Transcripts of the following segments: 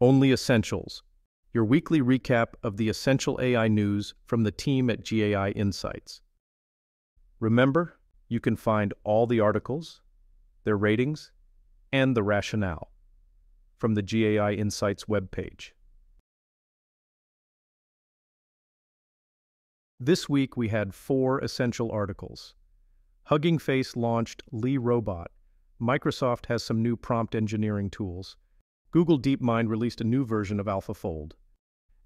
Only Essentials, your weekly recap of the essential AI news from the team at GAI Insights. Remember, you can find all the articles, their ratings, and the rationale from the GAI Insights webpage. This week we had 4 essential articles. Hugging Face launched LeRobot. Microsoft has some new prompt engineering tools. Google DeepMind released a new version of AlphaFold.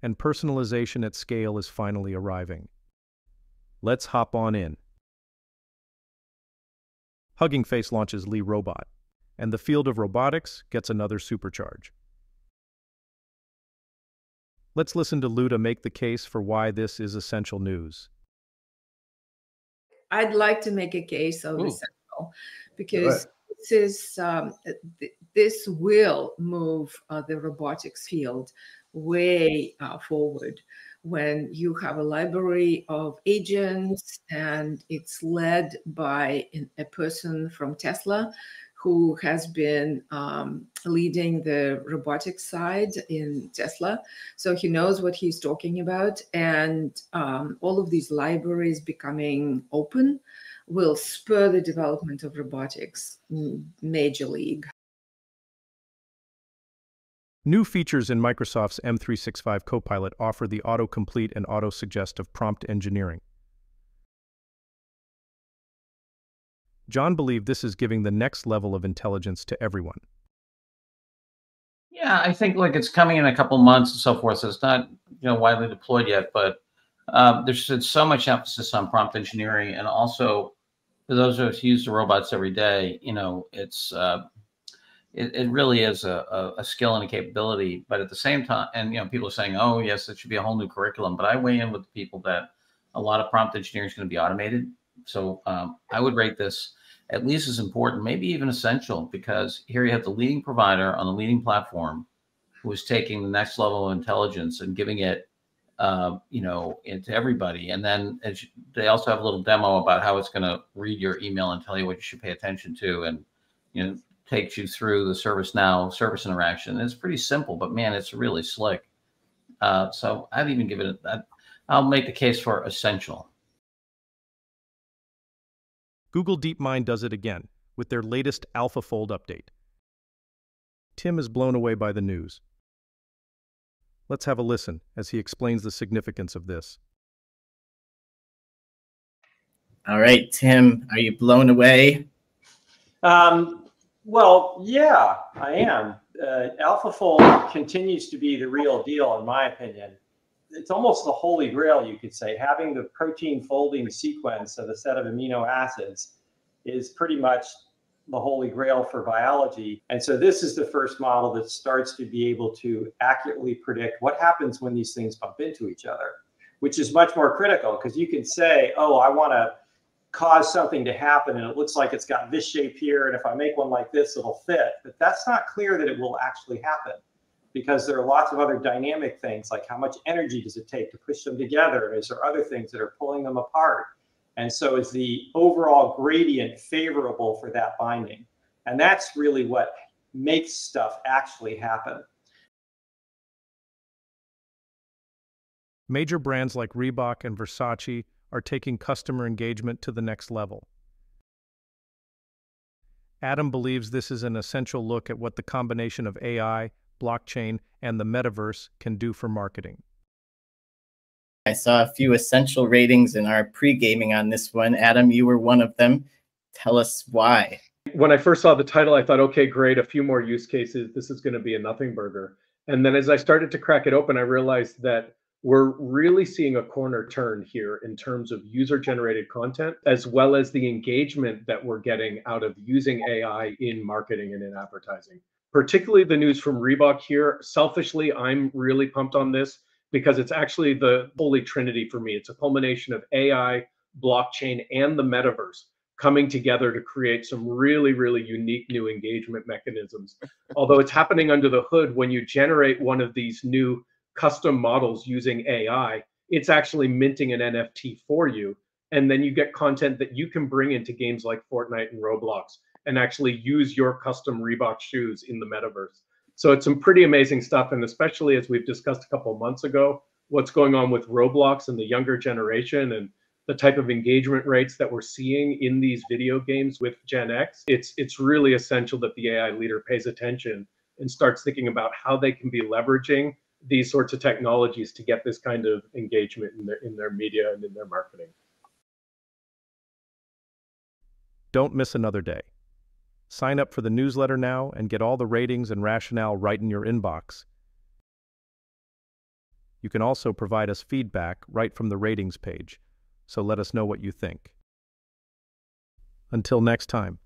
And personalization at scale is finally arriving. Let's hop on in. Hugging Face launches LeRobot, and the field of robotics gets another supercharge. Let's listen to Luda make the case for why this is essential news. I'd like to make a case of essential because this will move the robotics field way forward. When you have a library of agents and it's led by a person from Tesla who has been leading the robotics side in Tesla. So he knows what he's talking about. And all of these libraries becoming open will spur the development of robotics major league. New features in Microsoft's M365 Copilot offer the autocomplete and auto-suggestive prompt engineering. John believed this is giving the next level of intelligence to everyone. Yeah, I think it's coming in a couple months and so forth. So it's not widely deployed yet, but there's been so much emphasis on prompt engineering, and also for those of us who use the robots every day, it's it really is a skill and a capability. But at the same time, and people are saying, oh yes, it should be a whole new curriculum. But I weigh in with the people that a lot of prompt engineering is going to be automated. So I would rate this at least as important, maybe even essential, because here you have the leading provider on the leading platform who is taking the next level of intelligence and giving it, into everybody. And then they also have a little demo about how it's going to read your email and tell you what you should pay attention to, and takes you through the ServiceNow service interaction. It's pretty simple, but man, it's really slick. So I'd even give it I'll make the case for essential. Google DeepMind does it again with their latest AlphaFold update. Tim is blown away by the news. Let's have a listen as he explains the significance of this. All right, Tim, are you blown away? Well, yeah, I am. AlphaFold continues to be the real deal, in my opinion. It's almost the holy grail, you could say. Having the protein folding sequence of a set of amino acids is pretty much the holy grail for biology. And so this is the first model that starts to be able to accurately predict what happens when these things bump into each other, which is much more critical, because you can say, oh, I want to cause something to happen and it looks like it's got this shape here, and if I make one like this, it'll fit. But that's not clear that it will actually happen, because there are lots of other dynamic things, like how much energy does it take to push them together? Is there other things that are pulling them apart? And so is the overall gradient favorable for that binding? And that's really what makes stuff actually happen. Major brands like Reebok and Versace are taking customer engagement to the next level. Adam believes this is an essential look at what the combination of AI, blockchain, and the metaverse can do for marketing. I saw a few essential ratings in our pre-gaming on this one. Adam, you were one of them. Tell us why. When I first saw the title, I thought, okay, great, a few more use cases. This is going to be a nothing burger. And then as I started to crack it open, I realized that we're really seeing a corner turn here in terms of user-generated content, as well as the engagement that we're getting out of using AI in marketing and in advertising. Particularly the news from Reebok here. Selfishly, I'm really pumped on this because it's actually the holy trinity for me. It's a culmination of AI, blockchain, and the metaverse coming together to create some really, really unique new engagement mechanisms. Although it's happening under the hood, when you generate one of these new custom models using AI, it's actually minting an NFT for you. And then you get content that you can bring into games like Fortnite and Roblox and actually use your custom Reebok shoes in the metaverse. So it's some pretty amazing stuff. And especially as we've discussed a couple of months ago, what's going on with Roblox and the younger generation and the type of engagement rates that we're seeing in these video games with Gen X, it's really essential that the AI leader pays attention and starts thinking about how they can be leveraging these sorts of technologies to get this kind of engagement in their media and in their marketing. Don't miss another day. Sign up for the newsletter now and get all the ratings and rationale right in your inbox. You can also provide us feedback right from the ratings page, so let us know what you think. Until next time.